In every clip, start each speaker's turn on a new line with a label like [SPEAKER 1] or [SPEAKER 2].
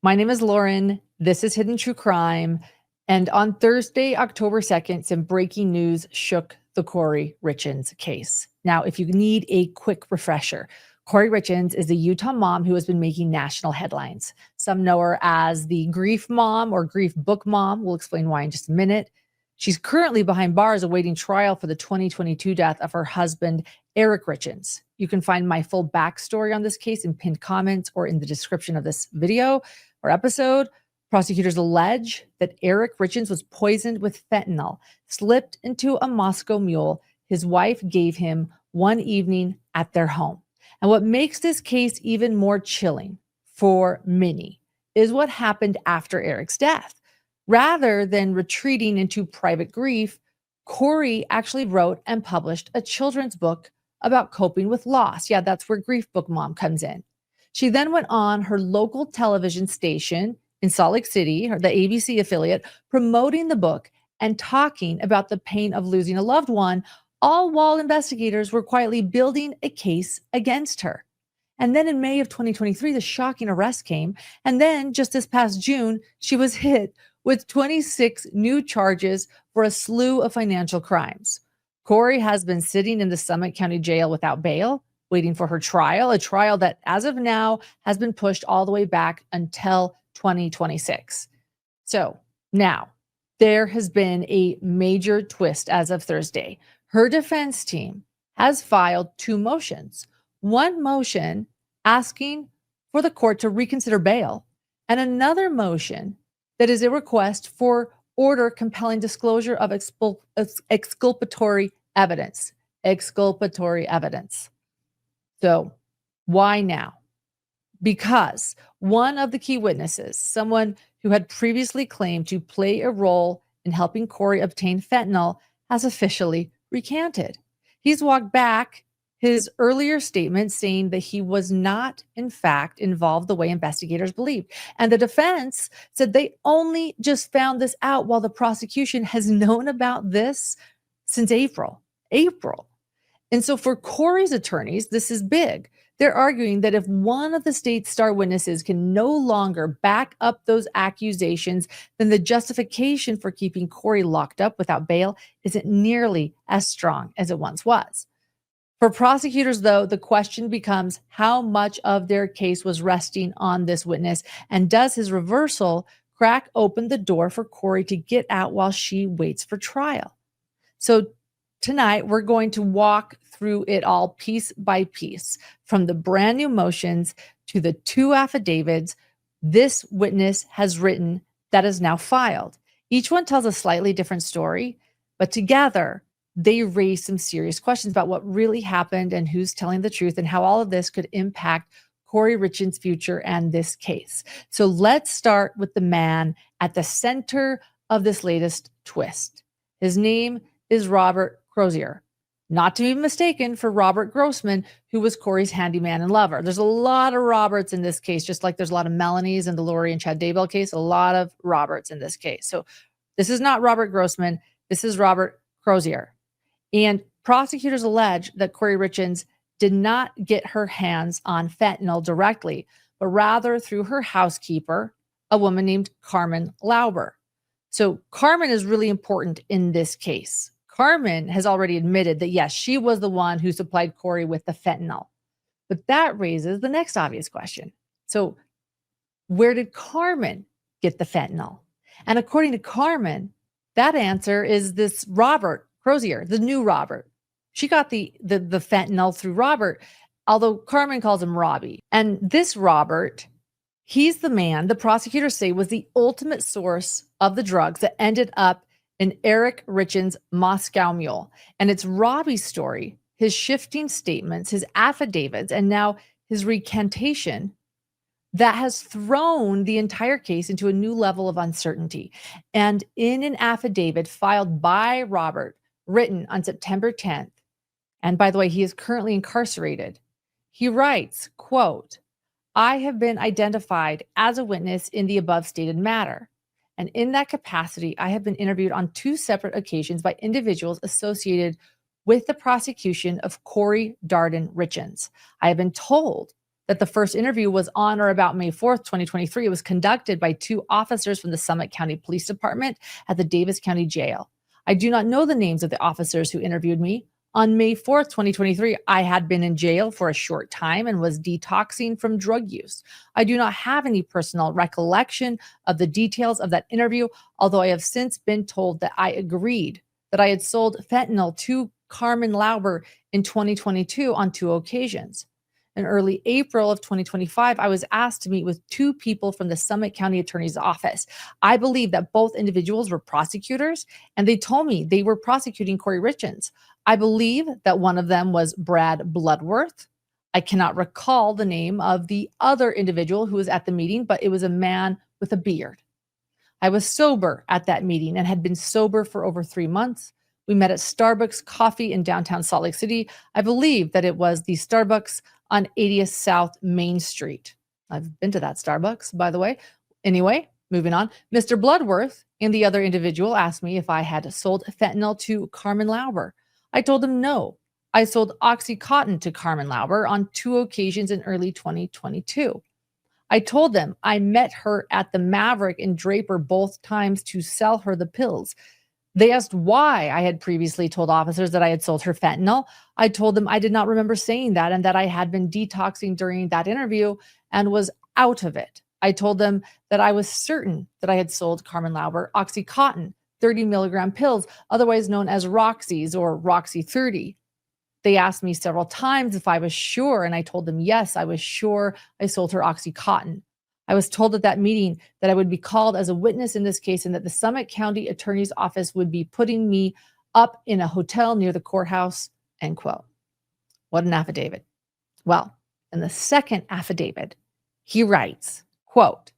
[SPEAKER 1] My name is Lauren. This is Hidden True Crime. And on Thursday, October 2nd, some breaking news shook the Kouri Richins case. Now, if you need a quick refresher, Kouri Richins is a Utah mom who has been making national headlines. Some know her as the grief mom or grief book mom. We'll explain why in just a minute. She's currently behind bars awaiting trial for the 2022 death of her husband, Eric Richins. You can find my full backstory on this case in pinned comments or in the description of this video or episode. Prosecutors allege that Eric Richins was poisoned with fentanyl, slipped into a Moscow Mule his wife gave him one evening at their home. And what makes this case even more chilling for many is what happened after Eric's death. Rather than retreating into private grief, Kouri actually wrote and published a children's book about coping with loss. Yeah, that's where Grief Book Mom comes in. She then went on her local television station in Salt Lake City, or the ABC affiliate, promoting the book and talking about the pain of losing a loved one, all while investigators were quietly building a case against her. And then in May of 2023, the shocking arrest came. And then just this past June, she was hit with 26 new charges for a slew of financial crimes. Kouri has been sitting in the Summit County Jail without bail, waiting for her trial, a trial that as of now has been pushed all the way back until 2026. So now there has been a major twist as of Thursday. Her defense team has filed two motions. One motion asking for the court to reconsider bail, and another motion that is a request for order compelling disclosure of exculpatory evidence. Exculpatory evidence. So why now? Because one of the key witnesses, someone who had previously claimed to play a role in helping Kouri obtain fentanyl, has officially recanted. He's walked back his earlier statement saying that he was not, in fact, involved the way investigators believed. And the defense said they only just found this out while the prosecution has known about this since April. And so for Kouri's attorneys, this is big. They're arguing that if one of the state's star witnesses can no longer back up those accusations, then the justification for keeping Kouri locked up without bail isn't nearly as strong as it once was. For prosecutors, though, the question becomes how much of their case was resting on this witness, and does his reversal crack open the door for Kouri to get out while she waits for trial? So tonight, we're going to walk through it all piece by piece, from the brand new motions to the two affidavits this witness has written that is now filed. Each one tells a slightly different story, but together they raise some serious questions about what really happened and who's telling the truth and how all of this could impact Kouri Richins' future and this case. So let's start with the man at the center of this latest twist. His name is Robert Crozier, not to be mistaken for Robert Grossman, who was Kouri's handyman and lover. There's a lot of Roberts in this case, just like there's a lot of Melanies in the Lori and Chad Daybell case, a lot of Roberts in this case. So this is not Robert Grossman. This is Robert Crozier. And prosecutors allege that Kouri Richins did not get her hands on fentanyl directly, but rather through her housekeeper, a woman named Carmen Lauber. So Carmen is really important in this case. Carmen has already admitted that, yes, she was the one who supplied Kouri with the fentanyl. But that raises the next obvious question. So where did Carmen get the fentanyl? And according to Carmen, that answer is this Robert Crozier, the new Robert. She got the fentanyl through Robert, although Carmen calls him Robbie. And this Robert, he's the man the prosecutors say was the ultimate source of the drugs that ended up in Eric Richins' Moscow Mule. And it's Robbie's story, his shifting statements, his affidavits, and now his recantation that has thrown the entire case into a new level of uncertainty. And in an affidavit filed by Robert, written on September 10th, and by the way, he is currently incarcerated, he writes, quote, "I have been identified as a witness in the above stated matter. And in that capacity, I have been interviewed on two separate occasions by individuals associated with the prosecution of Kouri Richins. I have been told that the first interview was on or about May 4th, 2023. It was conducted by 2 officers from the Summit County Police Department at the Davis County Jail. I do not know the names of the officers who interviewed me. On May 4th, 2023, I had been in jail for a short time and was detoxing from drug use. I do not have any personal recollection of the details of that interview, although I have since been told that I agreed that I had sold fentanyl to Carmen Lauber in 2022 on 2 occasions. In early April of 2025, I was asked to meet with 2 people from the Summit County Attorney's Office. I believe that both individuals were prosecutors, and they told me they were prosecuting Kouri Richins. I believe that one of them was Brad Bloodworth. I cannot recall the name of the other individual who was at the meeting, but it was a man with a beard. I was sober at that meeting and had been sober for over 3 months. We met at Starbucks Coffee in downtown Salt Lake City. I believe that it was the Starbucks on 80th South Main Street. I've been to that Starbucks, by the way. Anyway, moving on. Mr. Bloodworth and the other individual asked me if I had sold fentanyl to Carmen Lauber. I told them no. I sold Oxycontin to Carmen Lauber on 2 occasions in early 2022. I told them I met her at the Maverick in Draper both times to sell her the pills. They asked why I had previously told officers that I had sold her fentanyl. I told them I did not remember saying that and that I had been detoxing during that interview and was out of it. I told them that I was certain that I had sold Carmen Lauber Oxycontin, 30 milligram pills, otherwise known as Roxy's or Roxy 30. They asked me several times if I was sure, and I told them yes, I was sure I sold her Oxycontin. I was told at that meeting that I would be called as a witness in this case and that the Summit County Attorney's Office would be putting me up in a hotel near the courthouse, end quote. What an affidavit. Well, in the second affidavit, he writes, quote,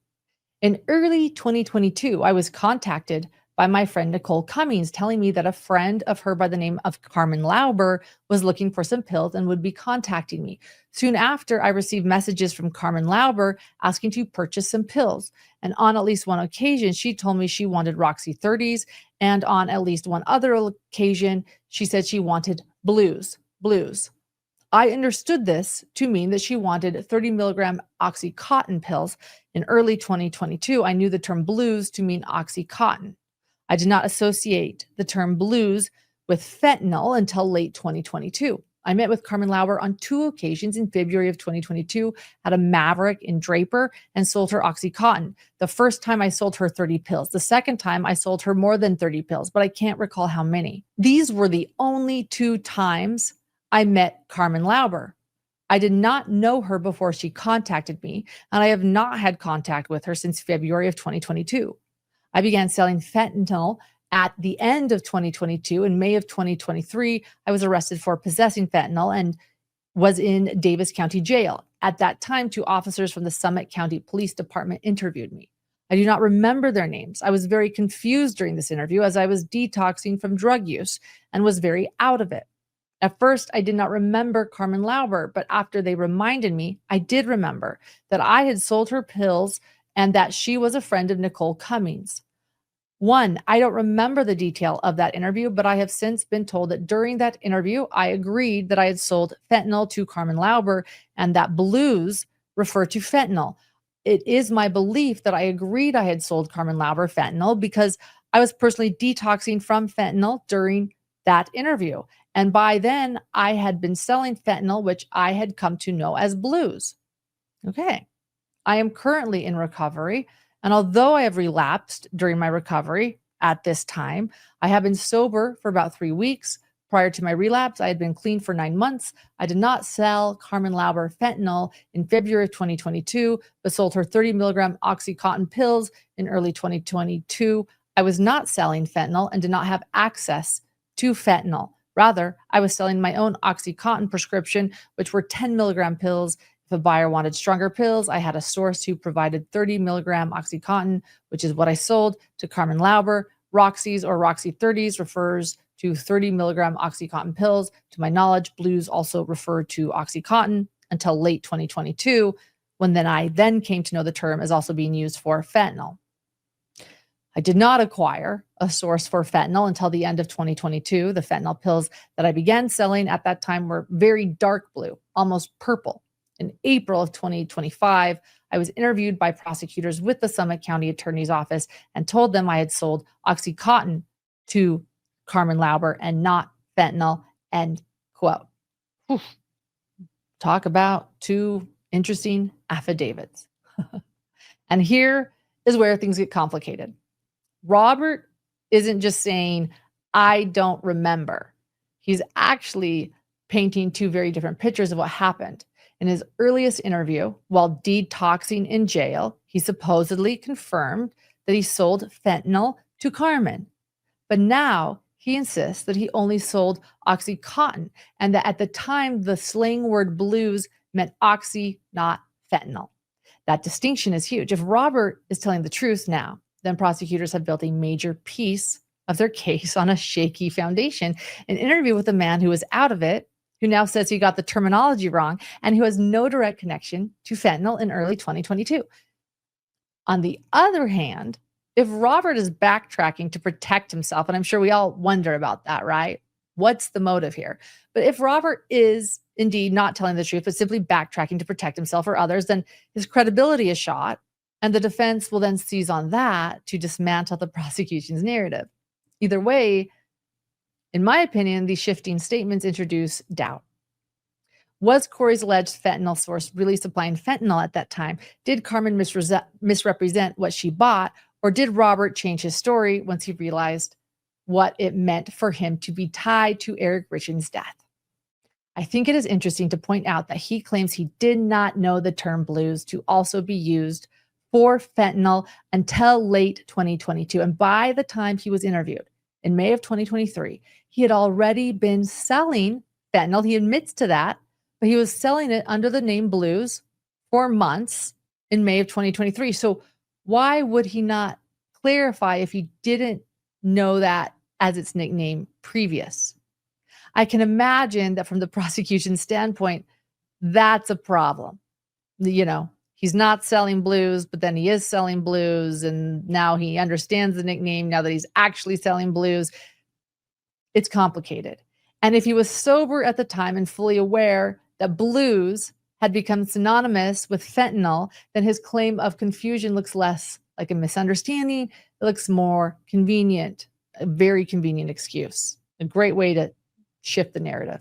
[SPEAKER 1] in early 2022, I was contacted by my friend Nicole Cummings telling me that a friend of her by the name of Carmen Lauber was looking for some pills and would be contacting me. Soon after, I received messages from Carmen Lauber asking to purchase some pills. And on at least one occasion, she told me she wanted Roxy 30s. And on at least one other occasion, she said she wanted blues. I understood this to mean that she wanted 30 milligram Oxycontin pills. In early 2022, I knew the term blues to mean Oxycontin. I did not associate the term blues with fentanyl until late 2022. I met with Carmen Lauber on 2 occasions in February of 2022 at a Maverick in Draper and sold her Oxycontin. The first time I sold her 30 pills. The second time I sold her more than 30 pills, but I can't recall how many. These were the only 2 times I met Carmen Lauber. I did not know her before she contacted me, and I have not had contact with her since February of 2022. I began selling fentanyl at the end of 2022. In May of 2023, I was arrested for possessing fentanyl and was in Davis County Jail. At that time, 2 officers from the Summit County Police Department interviewed me. I do not remember their names. I was very confused during this interview as I was detoxing from drug use and was very out of it. At first, I did not remember Carmen Lauber, but after they reminded me, I did remember that I had sold her pills and that she was a friend of Nicole Cummings. 1, I don't remember the detail of that interview, but I have since been told that during that interview, I agreed that I had sold fentanyl to Carmen Lauber and that blues refer to fentanyl. It is my belief that I agreed I had sold Carmen Lauber fentanyl because I was personally detoxing from fentanyl during that interview. And by then, I had been selling fentanyl, which I had come to know as blues. Okay. I am currently in recovery, and although I have relapsed during my recovery at this time, I have been sober for about 3 weeks. Prior to my relapse, I had been clean for 9 months. I did not sell Carmen Lauber fentanyl in February of 2022, but sold her 30 milligram Oxycontin pills in early 2022. I was not selling fentanyl and did not have access to fentanyl. Rather, I was selling my own Oxycontin prescription, which were 10 milligram pills. If a buyer wanted stronger pills, I had a source who provided 30 milligram Oxycontin, which is what I sold to Carmen Lauber. Roxy's or Roxy 30s refers to 30 milligram Oxycontin pills. To my knowledge, blues also refer to Oxycontin until late 2022, when I came to know the term as also being used for fentanyl. I did not acquire a source for fentanyl until the end of 2022. The fentanyl pills that I began selling at that time were very dark blue, almost purple. In April of 2025, I was interviewed by prosecutors with the Summit County Attorney's Office and told them I had sold OxyContin to Carmen Lauber and not fentanyl, end quote. Whew. Talk about two interesting affidavits. And here is where things get complicated. Robert isn't just saying, I don't remember. He's actually painting two very different pictures of what happened. In his earliest interview, while detoxing in jail, he supposedly confirmed that he sold fentanyl to Carmen. But now he insists that he only sold OxyContin and that at the time the slang word blues meant oxy, not fentanyl. That distinction is huge. If Robert is telling the truth now, then prosecutors have built a major piece of their case on a shaky foundation. An interview with a man who was out of it, who now says he got the terminology wrong, and who has no direct connection to fentanyl in early 2022. On the other hand, if Robert is backtracking to protect himself, and I'm sure we all wonder about that, right? What's the motive here? But if Robert is indeed not telling the truth, but simply backtracking to protect himself or others, then his credibility is shot, and the defense will then seize on that to dismantle the prosecution's narrative. Either way, in my opinion, these shifting statements introduce doubt. Was Kouri's alleged fentanyl source really supplying fentanyl at that time? Did Carmen misrepresent what she bought? Or did Robert change his story once he realized what it meant for him to be tied to Eric Richins' death? I think it is interesting to point out that he claims he did not know the term blues to also be used for fentanyl until late 2022. And by the time he was interviewed in May of 2023, he had already been selling fentanyl. He admits to that, but he was selling it under the name blues for months in May of 2023. So why would he not clarify if he didn't know that as its nickname previous? I can imagine that from the prosecution's standpoint, that's a problem. You know, he's not selling blues, but then he is selling blues, and now he understands the nickname now that he's actually selling blues. It's complicated. And if he was sober at the time and fully aware that blues had become synonymous with fentanyl, then his claim of confusion looks less like a misunderstanding. It looks more convenient, a very convenient excuse, a great way to shift the narrative.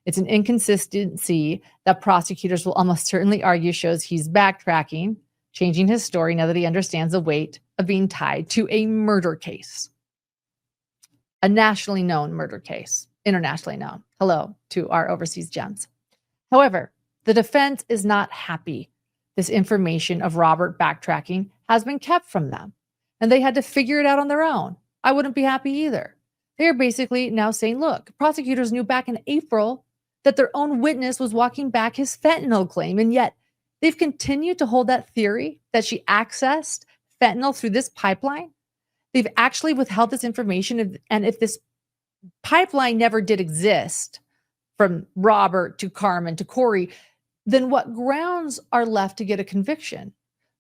[SPEAKER 1] It's an inconsistency that prosecutors will almost certainly argue shows he's backtracking, changing his story now that he understands the weight of being tied to a murder case, a nationally known murder case, internationally known. Hello to our overseas gems. However, the defense is not happy this information of Robert backtracking has been kept from them, and they had to figure it out on their own. I wouldn't be happy either. They're basically now saying, look, prosecutors knew back in April that their own witness was walking back his fentanyl claim, and yet they've continued to hold that theory that she accessed fentanyl through this pipeline. They've actually withheld this information, and if this pipeline never did exist from Robert to Carmen to Kouri, then what grounds are left to get a conviction?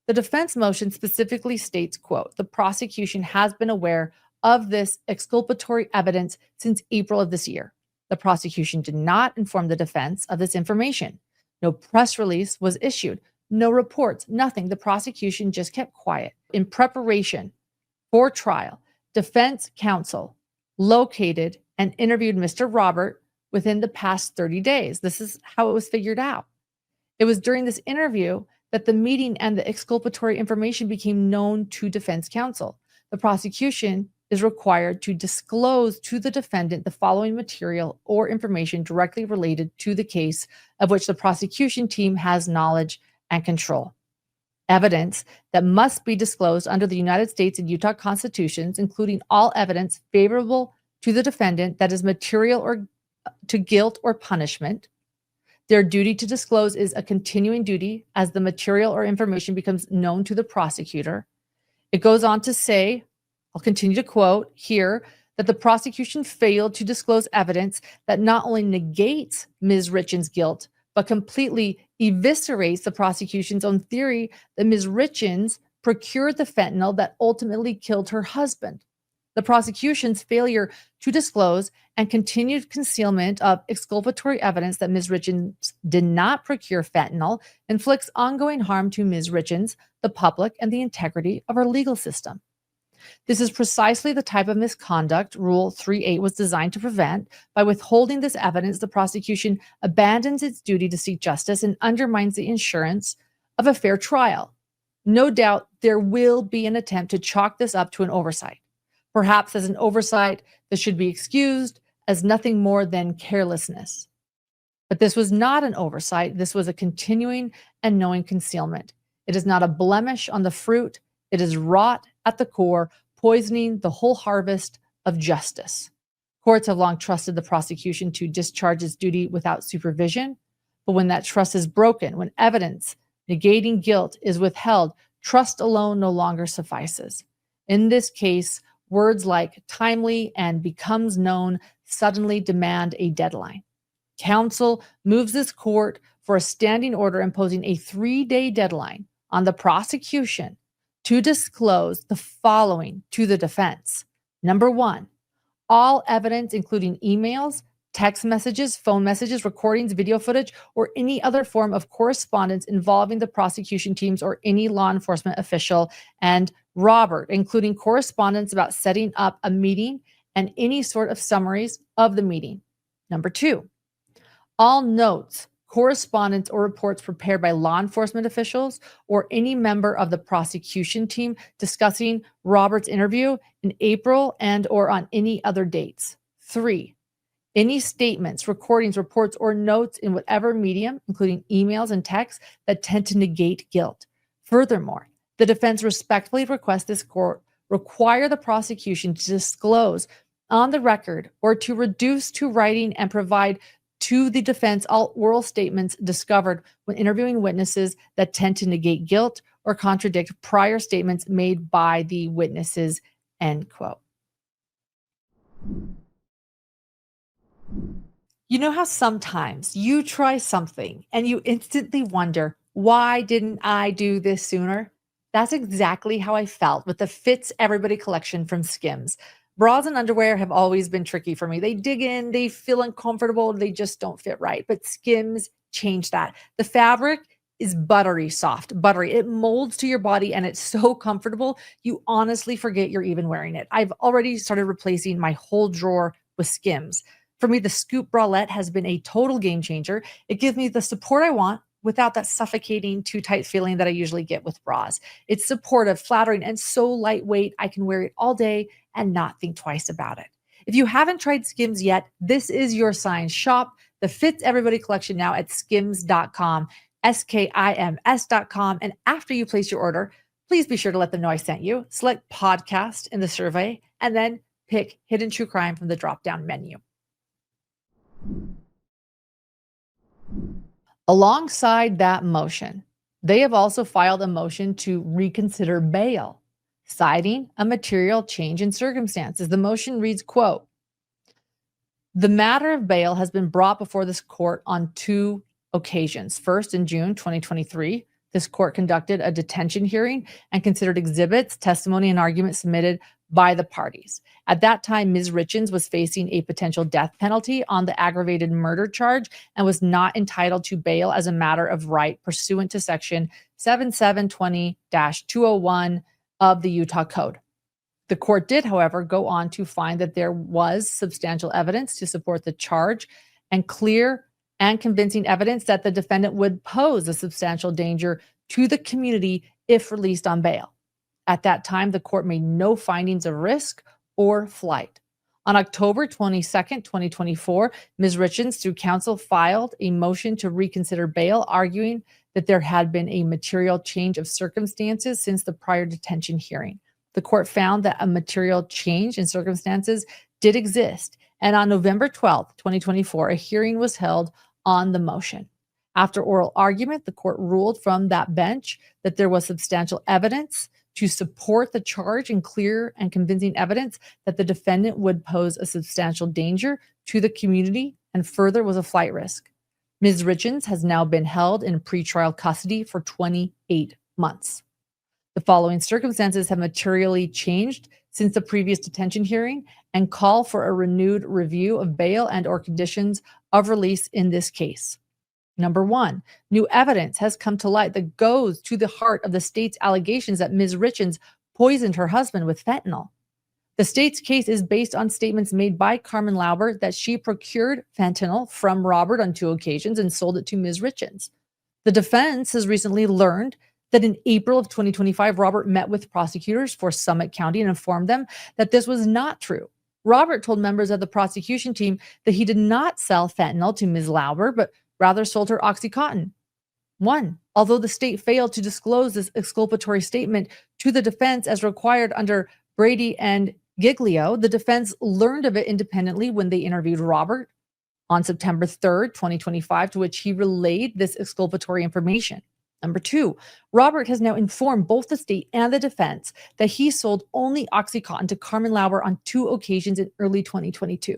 [SPEAKER 1] The defense motion specifically states, quote, the prosecution has been aware of this exculpatory evidence since April of this year. The prosecution did not inform the defense of this information. No press release was issued, no reports, nothing. The prosecution just kept quiet. In preparation for trial, defense counsel located and interviewed Mr. Robert within the past 30 days. This is how it was figured out. It was during this interview that the meeting and the exculpatory information became known to defense counsel. The prosecution is required to disclose to the defendant the following material or information directly related to the case of which the prosecution team has knowledge and control. Evidence that must be disclosed under the United States and Utah constitutions, including all evidence favorable to the defendant that is material or to guilt or punishment. Their duty to disclose is a continuing duty as the material or information becomes known to the prosecutor. It goes on to say, I'll continue to quote here, that the prosecution failed to disclose evidence that not only negates Ms. Richins' guilt, but completely eviscerates the prosecution's own theory that Ms. Richins procured the fentanyl that ultimately killed her husband. The prosecution's failure to disclose and continued concealment of exculpatory evidence that Ms. Richins did not procure fentanyl inflicts ongoing harm to Ms. Richins, the public, and the integrity of our legal system. This is precisely the type of misconduct Rule 3.8 was designed to prevent. By withholding this evidence, the prosecution abandons its duty to seek justice and undermines the assurance of a fair trial. No doubt there will be an attempt to chalk this up to an oversight. Perhaps as an oversight that should be excused as nothing more than carelessness. But this was not an oversight. This was a continuing and knowing concealment. It is not a blemish on the fruit. It is rot at the core, poisoning the whole harvest of justice. Courts have long trusted the prosecution to discharge its duty without supervision. But when that trust is broken, when evidence negating guilt is withheld, trust alone no longer suffices. In this case, words like timely and becomes known suddenly demand a deadline. Counsel moves this court for a standing order imposing a 3-day deadline on the prosecution to disclose the following to the defense. Number 1, all evidence, including emails, text messages, phone messages, recordings, video footage, or any other form of correspondence involving the prosecution teams or any law enforcement official, and Robert, including correspondence about setting up a meeting and any sort of summaries of the meeting. Number 2, all notes, correspondence, or reports prepared by law enforcement officials or any member of the prosecution team discussing Robert's interview in April and or on any other dates. 3, any statements, recordings, reports, or notes in whatever medium, including emails and texts, that tend to negate guilt. Furthermore, the defense respectfully requests this court require the prosecution to disclose on the record or to reduce to writing and provide to the defense all oral statements discovered when interviewing witnesses that tend to negate guilt or contradict prior statements made by the witnesses, end quote. You know how sometimes you try something and you instantly wonder, why didn't I do this sooner? That's exactly how I felt with the Fits Everybody collection from SKIMS. Bras and underwear have always been tricky for me. They dig in, they feel uncomfortable, they just don't fit right. But SKIMS changed that. The fabric is buttery soft, buttery. It molds to your body and it's so comfortable, you honestly forget you're even wearing it. I've already started replacing my whole drawer with SKIMS. For me, the Scoop Bralette has been a total game changer. It gives me the support I want without that suffocating, too tight feeling that I usually get with bras. It's supportive, flattering, and so lightweight, I can wear it all day and not think twice about it. If you haven't tried SKIMS yet, this is your sign. Shop the Fits Everybody collection now at skims.com, SKIMS.com. And after you place your order, please be sure to let them know I sent you. Select podcast in the survey, and then pick Hidden True Crime from the drop-down menu. Alongside that motion, they have also filed a motion to reconsider bail, citing a material change in circumstances. The motion reads, quote, the matter of bail has been brought before this court on 2 occasions. First, in June 2023, this court conducted a detention hearing and considered exhibits, testimony, and arguments submitted by the parties. At that time, Ms. Richins was facing a potential death penalty on the aggravated murder charge and was not entitled to bail as a matter of right pursuant to Section 7720-201 of the Utah Code. The court did, however, go on to find that there was substantial evidence to support the charge and clear and convincing evidence that the defendant would pose a substantial danger to the community if released on bail. At that time, the court made no findings of risk or flight. On October 22nd, 2024, Ms. Richins, through counsel, filed a motion to reconsider bail, arguing that there had been a material change of circumstances since the prior detention hearing. The court found that a material change in circumstances did exist, and on November 12th, 2024, a hearing was held on the motion. After oral argument, the court ruled from that bench that there was substantial evidence to support the charge and clear and convincing evidence that the defendant would pose a substantial danger to the community and further was a flight risk. Ms. Richins has now been held in pretrial custody for 28 months. The following circumstances have materially changed since the previous detention hearing and call for a renewed review of bail and or conditions of release in this case. Number one, new evidence has come to light that goes to the heart of the state's allegations that Ms. Richins poisoned her husband with fentanyl. The state's case is based on statements made by Carmen Lauber that she procured fentanyl from Robert on 2 occasions and sold it to Ms. Richins. The defense has recently learned that in April of 2025, Robert met with prosecutors for Summit County and informed them that this was not true. Robert told members of the prosecution team that he did not sell fentanyl to Ms. Lauber, but rather sold her OxyContin. 1. Although the state failed to disclose this exculpatory statement to the defense as required under Brady and Giglio, the defense learned of it independently when they interviewed Robert on September 3rd, 2025, to which he relayed this exculpatory information. Number 2, Robert has now informed both the state and the defense that he sold only OxyContin to Carmen Lauber on 2 occasions in early 2022.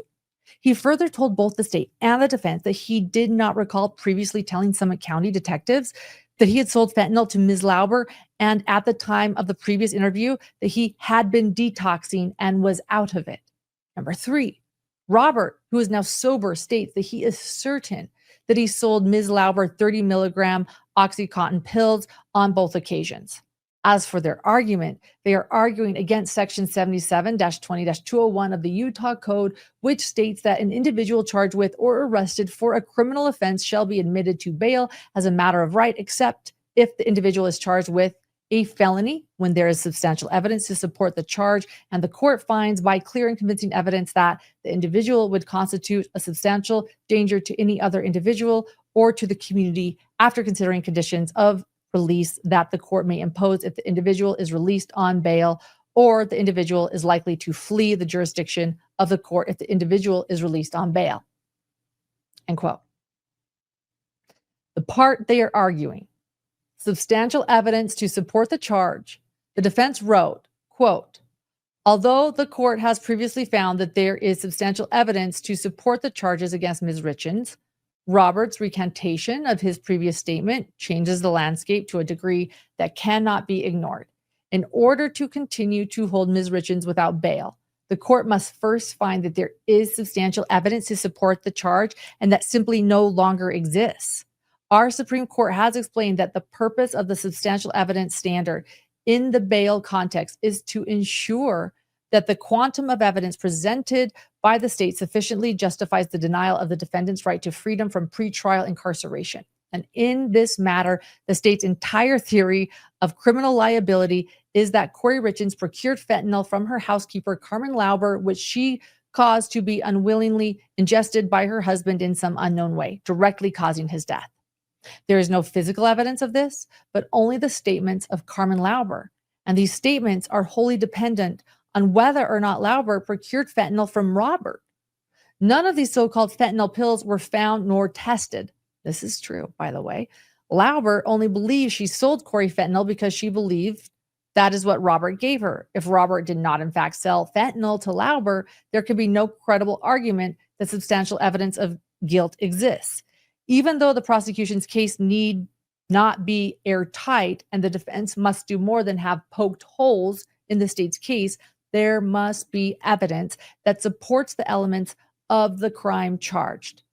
[SPEAKER 1] He further told both the state and the defense that he did not recall previously telling Summit County detectives that he had sold fentanyl to Ms. Lauber, and at the time of the previous interview that he had been detoxing and was out of it. Number 3, Robert, who is now sober, states that he is certain that he sold Ms. Lauber 30 milligram OxyContin pills on both occasions. As for their argument, they are arguing against Section 77-20-201 of the Utah Code, which states that an individual charged with or arrested for a criminal offense shall be admitted to bail as a matter of right, except if the individual is charged with a felony when there is substantial evidence to support the charge and the court finds by clear and convincing evidence that the individual would constitute a substantial danger to any other individual or to the community after considering conditions of release that the court may impose if the individual is released on bail or the individual is likely to flee the jurisdiction of the court if the individual is released on bail. End quote. The part they are arguing, substantial evidence to support the charge, the defense wrote, quote, although the court has previously found that there is substantial evidence to support the charges against Ms. Richins, Robert's recantation of his previous statement changes the landscape to a degree that cannot be ignored. In order to continue to hold Ms. Richins without bail, the court must first find that there is substantial evidence to support the charge and that simply no longer exists. Our Supreme Court has explained that the purpose of the substantial evidence standard in the bail context is to ensure that the quantum of evidence presented by the state sufficiently justifies the denial of the defendant's right to freedom from pretrial incarceration. And in this matter, the state's entire theory of criminal liability is that Kouri Richins procured fentanyl from her housekeeper, Carmen Lauber, which she caused to be unwillingly ingested by her husband in some unknown way, directly causing his death. There is no physical evidence of this, but only the statements of Carmen Lauber. And these statements are wholly dependent on whether or not Lauber procured fentanyl from Robert. None of these so-called fentanyl pills were found nor tested. This is true, by the way. Lauber only believes she sold Kouri fentanyl because she believed that is what Robert gave her. If Robert did not, in fact, sell fentanyl to Lauber, there could be no credible argument that substantial evidence of guilt exists. Even though the prosecution's case need not be airtight and the defense must do more than have poked holes in the state's case, there must be evidence that supports the elements of the crime charged.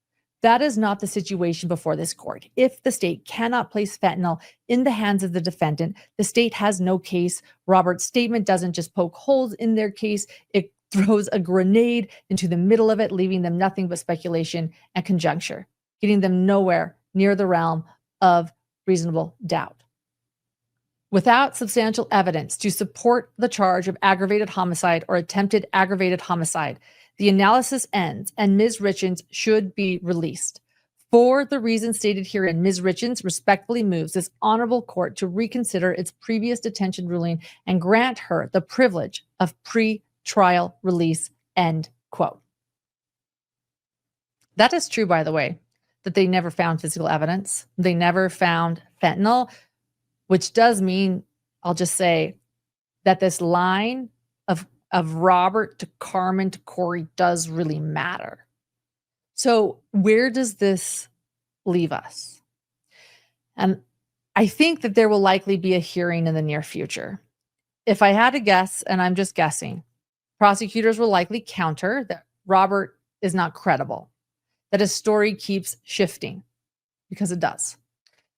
[SPEAKER 1] That is not the situation before this court. If the state cannot place fentanyl in the hands of the defendant, the state has no case. Robert's statement doesn't just poke holes in their case, it throws a grenade into the middle of it, leaving them nothing but speculation and conjecture, getting them nowhere near the realm of reasonable doubt. Without substantial evidence to support the charge of aggravated homicide or attempted aggravated homicide, the analysis ends and Ms. Richins should be released. For the reasons stated herein, Ms. Richins respectfully moves this honorable court to reconsider its previous detention ruling and grant her the privilege of pre-trial release, end quote. That is true, by the way, that they never found physical evidence. They never found fentanyl, which does mean, I'll just say, that this line of Robert to Carmen to Kouri does really matter. So where does this leave us? And I think that there will likely be a hearing in the near future. If I had to guess, and I'm just guessing, Prosecutors will likely counter that Robert is not credible, that his story keeps shifting, because it does,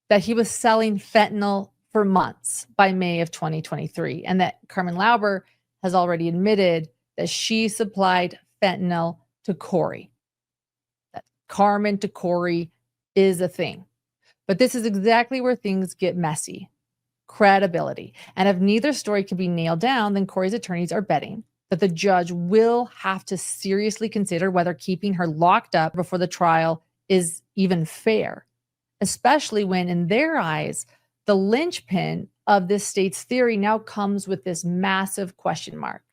[SPEAKER 1] that he was selling fentanyl for months by May of 2023, and that Carmen Lauber has already admitted that she supplied fentanyl to Kouri. That Carmen to Kouri is a thing. But this is exactly where things get messy. Credibility. And if neither story can be nailed down, then Kouri's attorneys are betting that the judge will have to seriously consider whether keeping her locked up before the trial is even fair, especially when, in their eyes, the linchpin of this state's theory now comes with this massive question mark.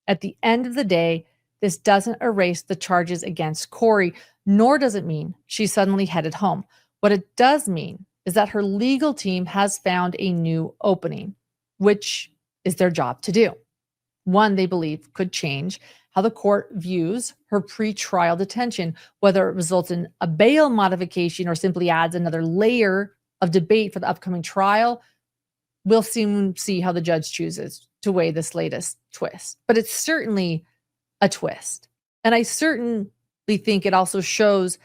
[SPEAKER 1] At the end of the day, this doesn't erase the charges against Kouri, nor does it mean she's suddenly headed home. What it does mean is that her legal team has found a new opening, which is their job to do. One they believe could change how the court views her pretrial detention, whether it results in a bail modification or simply adds another layer of debate for the upcoming trial. We'll soon see how the judge chooses to weigh this latest twist. But it's certainly a twist. And I certainly think it also shows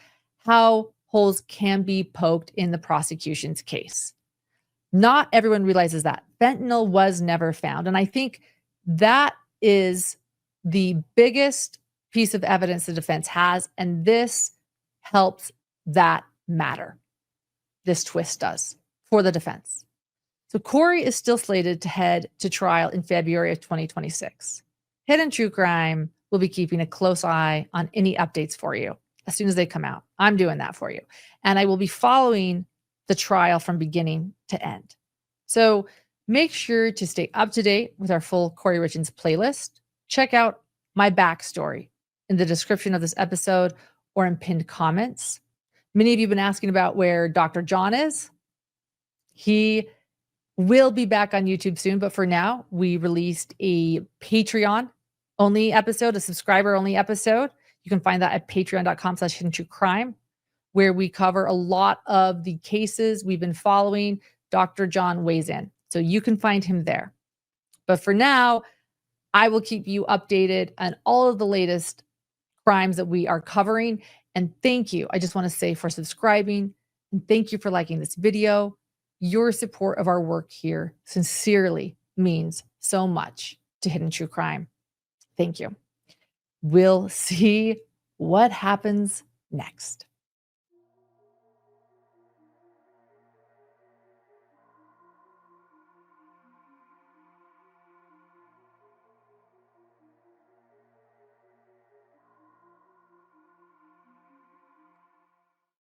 [SPEAKER 1] how holes can be poked in the prosecution's case. Not everyone realizes that. Fentanyl was never found. And I think that is the biggest piece of evidence the defense has. And this helps that matter. This twist does for the defense. So Kouri is still slated to head to trial in February of 2026. Hidden True Crime will be keeping a close eye on any updates for you as soon as they come out. I'm doing that for you. And I will be following the trial from beginning to end. So make sure to stay up to date with our full Kouri Richins playlist. Check out my backstory in the description of this episode or in pinned comments. Many of you have been asking about where Dr. John is. He will be back on YouTube soon, but for now, we released a Patreon-only episode, a subscriber-only episode. You can find that at patreon.com/hiddentruecrime, where we cover a lot of the cases we've been following. Dr. John weighs in. So you can find him there. But for now, I will keep you updated on all of the latest crimes that we are covering. And thank you, I just want to say, for subscribing. And thank you for liking this video. Your support of our work here sincerely means so much to Hidden True Crime. Thank you. We'll see what happens next.